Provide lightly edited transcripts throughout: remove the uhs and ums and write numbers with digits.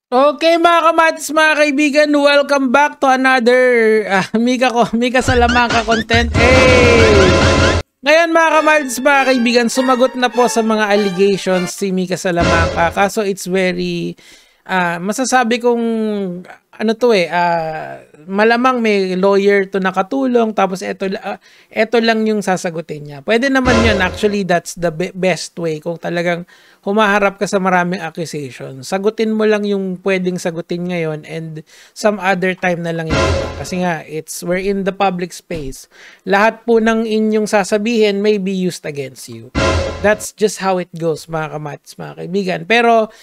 Okay mga kamatis, mga kaibigan, welcome back to another Mika Salamanca content. Ngayon mga kamatis, mga kaibigan, sumagot na po sa mga allegations si Mika Salamanca. Kaso it's very masasabi kong ano to malamang may lawyer to nakatulong, tapos eto lang yung sasagutin niya. Pwede naman yun, actually that's the best way. Kung talagang humaharap ka sa maraming accusation, sagutin mo lang yung pwedeng sagutin ngayon and some other time na lang yun. Kasi nga, we're in the public space. Lahat po ng inyong sasabihin may be used against you. That's just how it goes, mga kamatis, mga kaibigan. Pero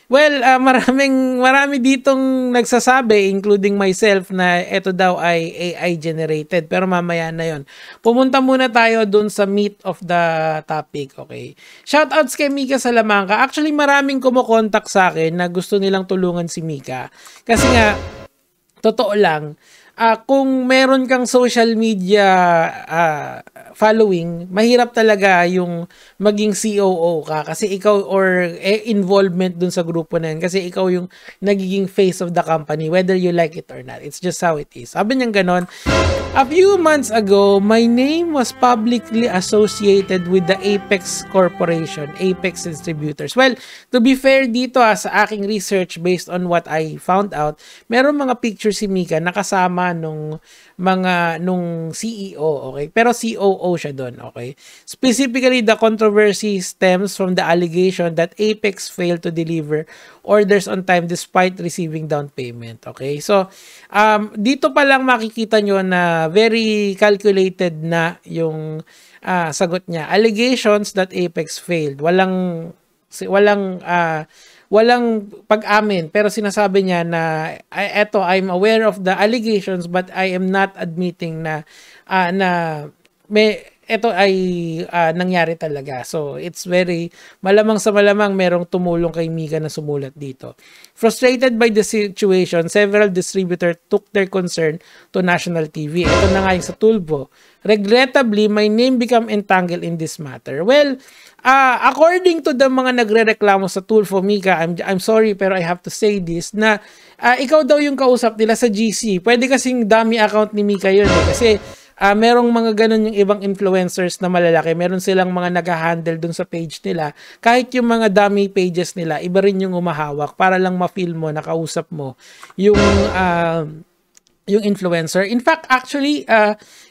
well, marami ditong nagsasabi, including myself, na ito daw ay AI generated. Pero mamaya na yon. Pumunta muna tayo dun sa meat of the topic, okay? Shoutouts kay Mika Salamanca. Actually, maraming kumukontak sa akin na gusto nilang tulungan si Mika. Kasi nga, totoo lang, kung meron kang social media following, mahirap talaga yung maging COO ka kasi ikaw or involvement dun sa grupo na yun kasi ikaw yung nagiging face of the company whether you like it or not. It's just how it is. Sabi niya ganon, a few months ago, my name was publicly associated with the Apex Corporation, Apex Distributors. Well, to be fair dito sa aking research based on what I found out, meron mga pictures si Mika nakasama nung CEO, okay? Pero COO siya doon, okay? Specifically, the controversy stems from the allegation that Apex failed to deliver orders on time despite receiving down payment, okay? So, dito pa lang makikita nyo na very calculated na yung sagot niya. Allegations that Apex failed. Walang pag-amin, pero sinasabi niya na I'm aware of the allegations but I am not admitting na ito ay nangyari talaga. So it's very malamang sa malamang merong tumulong kay Mika na sumulat dito. Frustrated by the situation, several distributors took their concern to national TV. Ito na nga yung sa Tulfo. Regrettably, my name became entangled in this matter. Well, according to the mga nagrereklamo sa Tulfo, Mika, I'm sorry pero I have to say this na ikaw daw yung kausap nila sa GC. Pwede kasing dummy account ni Mika yun kasi merong mga ganun yung ibang influencers na malalaki. Meron silang mga nag-handle dun sa page nila. Kahit yung mga dummy pages nila, iba rin yung umahawak para lang ma-feel mo, nakausap mo yung influencer. In fact, actually,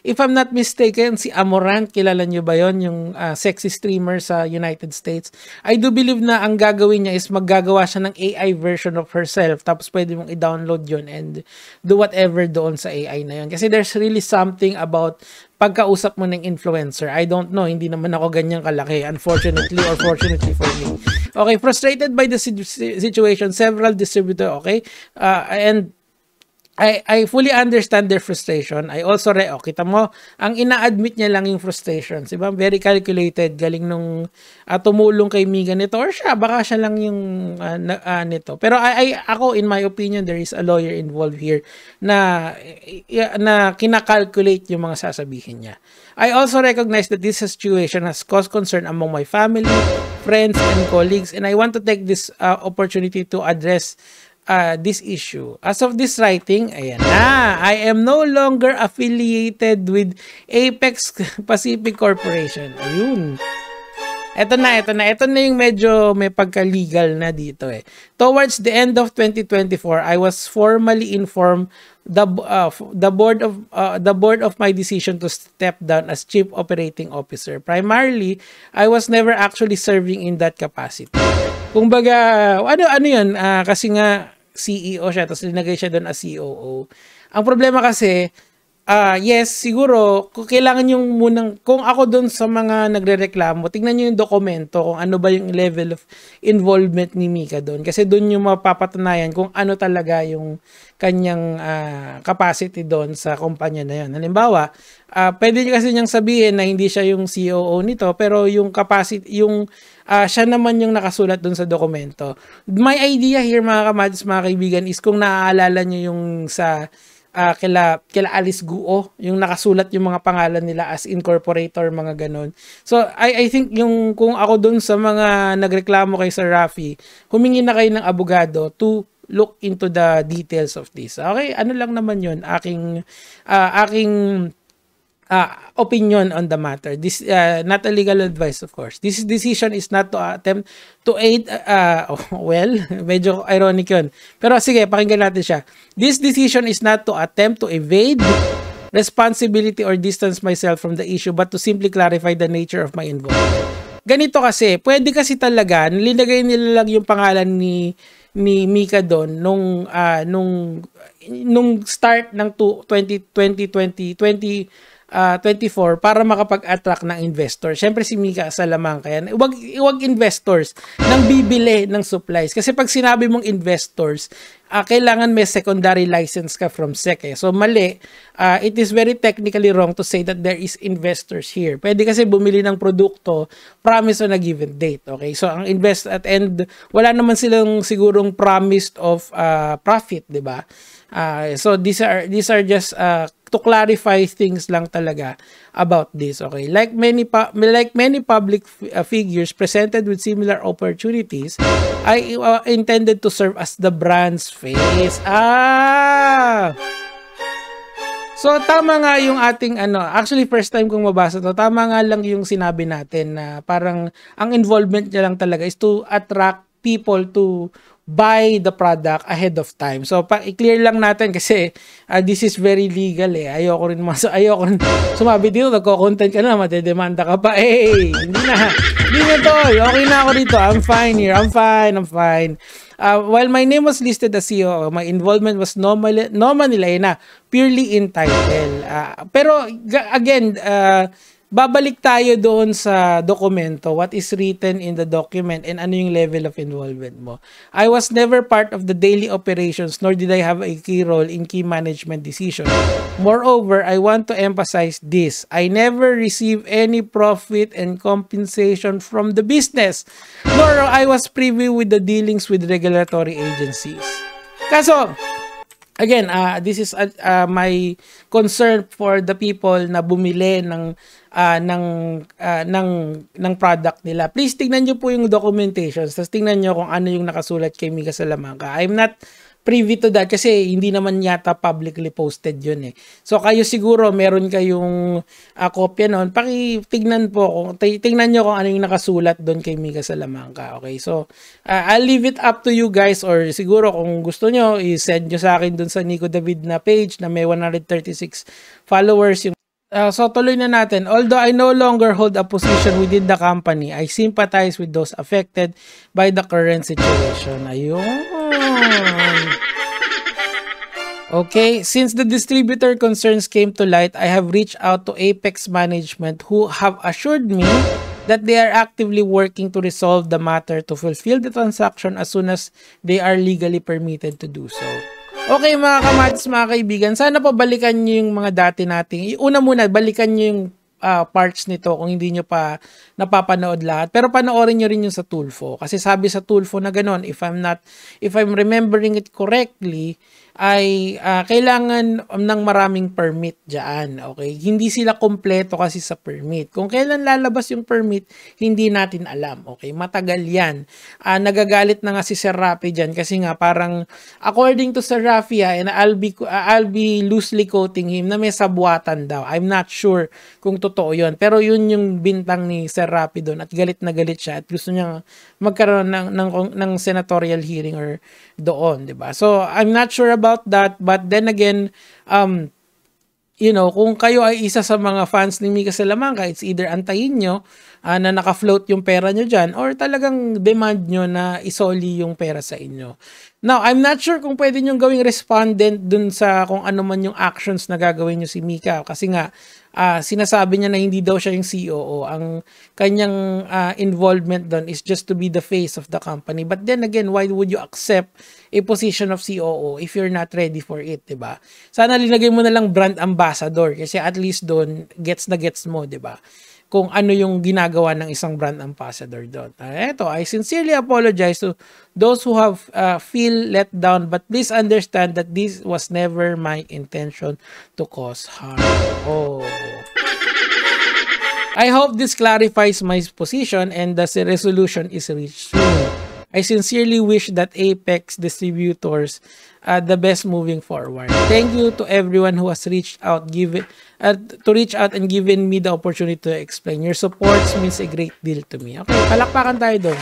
if I'm not mistaken, si Amorant, kilala nyo ba yon, yung sexy streamer sa United States? I do believe na ang gagawin niya is maggagawa siya ng AI version of herself, tapos pwede mong i-download yon and do whatever doon sa AI na yon. Kasi there's really something about pagkausap mo ng influencer. I don't know, hindi naman ako ganyang kalaki, unfortunately or fortunately for me. Okay, frustrated by the situation, several distributors, okay? And I fully understand their frustration. I also kita mo, ang ina-admit niya lang yung frustration. Diba? Very calculated. Galing nung tumulong kay Mika nito. Or baka siya lang yung nito. Pero ako, in my opinion, there is a lawyer involved here na kinakalculate yung mga sasabihin niya. I also recognize that this situation has caused concern among my family, friends, and colleagues. And I want to take this opportunity to address this issue. As of this writing, ayan na, I am no longer affiliated with Apex Pacific Corporation. Ayun. Ito na yung medyo may pagka-legal na dito eh. Towards the end of 2024, I was formally informed the board of my decision to step down as Chief Operating Officer. Primarily, I was never actually serving in that capacity. Kumbaga, ano yun, kasi nga CEO siya, tapos linagay siya doon as COO. Ang problema kasi, yes, siguro, kailangan yung munang, kung ako doon sa mga nagrereklamo, tingnan nyo yung dokumento kung ano ba yung level of involvement ni Mika doon. Kasi doon yung mapapatunayan kung ano talaga yung kanyang capacity doon sa kumpanya na yun. Halimbawa, pwede kasi niyang sabihin na hindi siya yung COO nito, pero yung capacity, siya naman yung nakasulat doon sa dokumento. My idea here, mga kamatis, mga kaibigan, is kung naaalala nyo yung sa kila Alice Guo, yung nakasulat yung mga pangalan nila as incorporator, mga ganon. So, I think kung ako dun sa mga nagreklamo kay Sir Rafi, humingi na kayo ng abogado to look into the details of this. Okay, ano lang naman yun, aking opinion on the matter. This not a legal advice, of course. This decision is not to attempt to aid well, medyo ironic yun. Pero sige, pakinggan natin siya. This decision is not to attempt to evade responsibility or distance myself from the issue, but to simply clarify the nature of my involvement. Ganito kasi, pwede kasi talaga, linagay nila lang yung pangalan ni Mika doon nung start ng 2024 para makapag-attract ng investor. Siyempre si Mika sa lamang kaya wag investors nang bibili ng supplies. Kasi pag sinabi mong investors, kailangan may secondary license ka from SEC. So mali, it is very technically wrong to say that there is investors here. Pwede kasi bumili ng produkto, promise on a given date. Okay? So ang invest at end, wala naman silang sigurong promised of profit, 'di ba? So these are just to clarify things lang talaga about this. Okay, like many public figures presented with similar opportunities, I intended to serve as the brand's face. So tama nga yung ating actually first time kong mabasa to, tama nga lang yung sinabi natin na parang ang involvement niya lang talaga is to attract people to buy the product ahead of time. So i-clear lang natin kasi this is very legal eh. Ayoko rin sumabi dito, nagko-content ka na, matedemanda ka pa. Hindi na tol. Okay na ako dito. I'm fine here. I'm fine. While my name was listed as CEO, my involvement was nominally purely in title. Pero again, babalik tayo doon sa dokumento, what is written in the document and ano yung level of involvement mo. I was never part of the daily operations nor did I have a key role in key management decisions. Moreover, I want to emphasize this. I never received any profit and compensation from the business, nor I was privy with the dealings with regulatory agencies. Kaso, again, this is my concern for the people na bumili ng product nila. Please tingnan nyo po yung documentations, tapos tingnan nyo kung ano yung nakasulat kay Mika Salamanca. I'm not privy to that kasi hindi naman yata publicly posted yun eh. So kayo siguro meron kayong kopya noon. Tingnan nyo kung ano yung nakasulat doon kay Mika Salamanca. Okay, so I'll leave it up to you guys, or siguro kung gusto nyo, i-send nyo sa akin doon sa Nico David na page na may 136 followers. So tuloy na natin. Although I no longer hold a position within the company, I sympathize with those affected by the current situation. Ayun. Okay, since the distributor concerns came to light, I have reached out to Apex Management who have assured me that they are actively working to resolve the matter to fulfill the transaction as soon as they are legally permitted to do so. Okay mga kamatis, mga kaibigan, sana pa balikan nyo yung mga dati nating. Una muna, balikan nyo yung parts nito kung hindi nyo pa napapanood lahat. Pero panoorin nyo rin yung sa Tulfo. Kasi sabi sa Tulfo na ganon, if I'm remembering it correctly, ay kailangan ng maraming permit dyan. Okay? Hindi sila kompleto kasi sa permit. Kung kailan lalabas yung permit, hindi natin alam. Okay? Matagal yan. Nagagalit na nga si Sir Rafi dyan kasi nga parang according to Sir Rafi, and I'll be loosely quoting him na may sabwatan daw. I'm not sure kung totoo yun. Pero yun yung bintang ni Sir Rafi doon at galit na galit siya at gusto niya magkaroon ng senatorial hearing or doon, 'di ba? So I'm not sure about that, but then again, kung kayo ay isa sa mga fans ni Mika Salamanca, it's either antayin nyo na naka-float yung pera nyo dyan or talagang demand nyo na isoli yung pera sa inyo. Now, I'm not sure kung pwede nyo gawing respondent dun sa kung ano man yung actions na gagawin nyo si Mika kasi nga sinasabi niya na hindi daw siya yung COO. Ang kanyang involvement doon is just to be the face of the company. But then again, why would you accept a position of COO if you're not ready for it, 'di ba? Sana linagay mo na lang brand ambassador kasi at least doon gets mo, 'di ba? Kung ano yung ginagawa ng isang brand ambassador doon. Eto, I sincerely apologize to those who have feel let down, but please understand that this was never my intention to cause harm. I hope this clarifies my position and the resolution is reached soon. I sincerely wish that Apex distributors the best moving forward. Thank you to everyone who has reached out, and given me the opportunity to explain. Your support means a great deal to me. Okay, palakpakan tayo doon.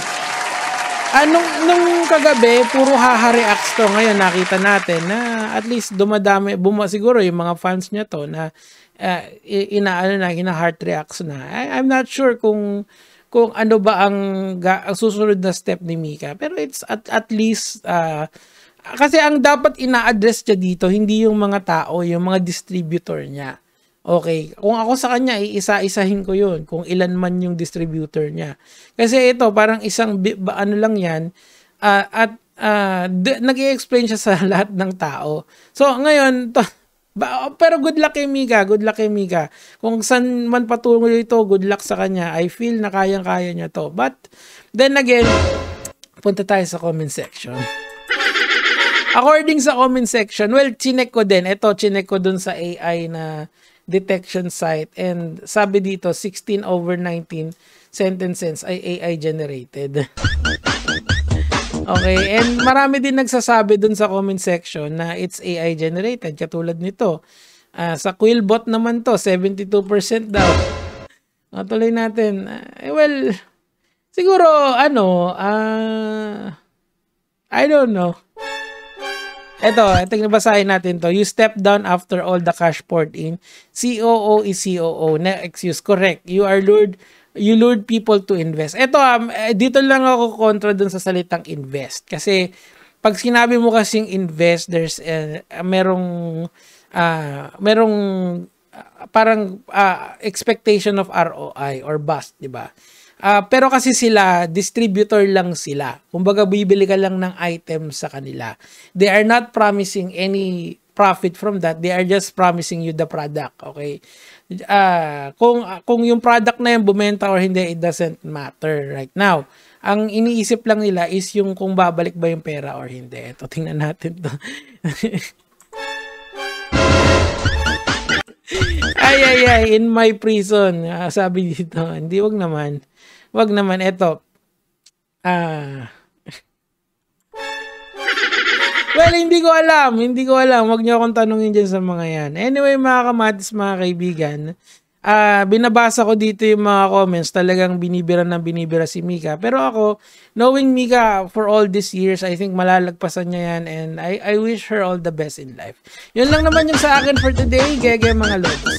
Nung kagabi, puro haha reacts to. Ngayon, nakita natin na at least dumadami, siguro yung mga fans niya to na heart reacts na. I'm not sure kung ano ba ang susunod na step ni Mika. Pero it's at least, kasi ang dapat ina-address niya dito, hindi yung mga tao, yung mga distributor niya. Okay, kung ako sa kanya, iisa-isahin ko yun, kung ilan man yung distributor niya. Kasi ito, parang isang, ano lang yan, nag-i-explain siya sa lahat ng tao. So, ngayon, pero good luck kay Mika, Kung saan man patuloy ito, good luck sa kanya. I feel na kayang-kaya niya to. But, then again, punta tayo sa comment section. According sa comment section, well, chinek ko din. Ito, chinek ko dun sa AI na detection site. And sabi dito, 16/19 sentences ay AI generated. Okay, and marami din nagsasabi dun sa comment section na it's AI generated. Katulad nito. Sa Quillbot naman to, 72% daw. Tuloy natin. Well, siguro, I don't know. Ito nabasahin natin to. You step down after all the cash poured in. COO is COO. No excuse. Correct. You lured people to invest. Ito, dito lang ako kontra dun sa salitang invest. Kasi, pag sinabi mo kasing invest, there's merong parang expectation of ROI or bust, di ba? Pero kasi sila, distributor lang sila. Kumbaga, bibili ka lang ng items sa kanila. They are not promising any profit from that. They are just promising you the product. Okay? Kung yung product na yan bumenta or hindi, it doesn't matter right now. Ang iniisip lang nila is yung kung babalik ba yung pera or hindi. Ito, tingnan natin to. Ay, in my prison. Sabi dito, hindi, wag naman. Wag naman, eto. Well, hindi ko alam. Wag niyo akong tanungin dyan sa mga yan. Anyway, mga kamatis, mga kaibigan, binabasa ko dito yung mga comments. Talagang binibira si Mika. Pero ako, knowing Mika for all these years, I think malalagpasan niya yan. And I wish her all the best in life. Yun lang naman yung sa akin for today. Gege, mga lods.